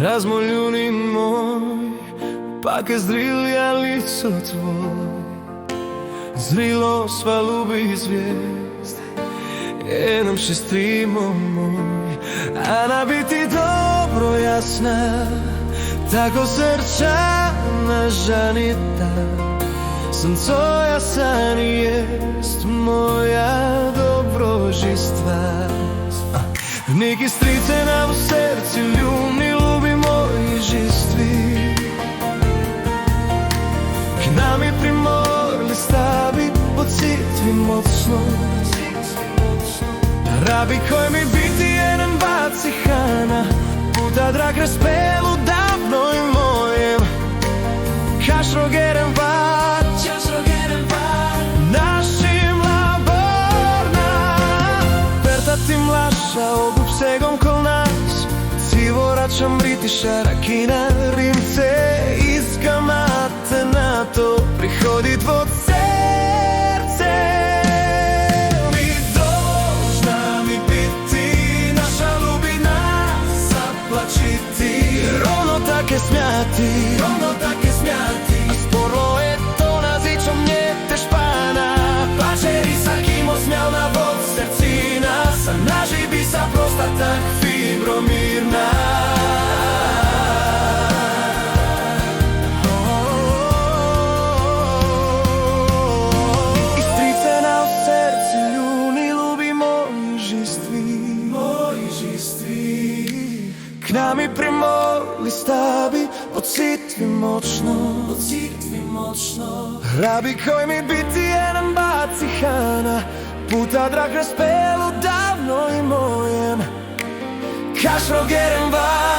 Razmoljuni moj, pake zdrilja lico tvoj, zrilo sva lubi zvijezd, jednom šestrimo moj, a na biti dobro jasna, tako srčana žanita, suncoja san jest moja dobrožistva. Neki strice nam u srcu ljubni, ljubi moji žistvi, k nami primorli stavi pod citvi mocno. Rabi koj mi biti jedan baci hana, puta drag razpelu davno i mojem. Kaš rogeren vat, našim laborna, perta ti mlaša obup segom kol nas, civoračam britiša rakina rimce, iz kamate na to prihodi tvo srce. Mi dožna mi biti, naša ljubina zaplačiti, rovno take smjati, a sporlo je to nazičom nje te špana, pačeri sa kim osmjal na vod srcina, sa naži bi sa prosta tak fibromirna. Istricena u srcu ljuni, ljubi moji žistvi, k nami primorli stabi pod citvi močno. Rabi koj mi biti jedan baci hana, puta drag razpelu davno i mojem. Kaš rogeren va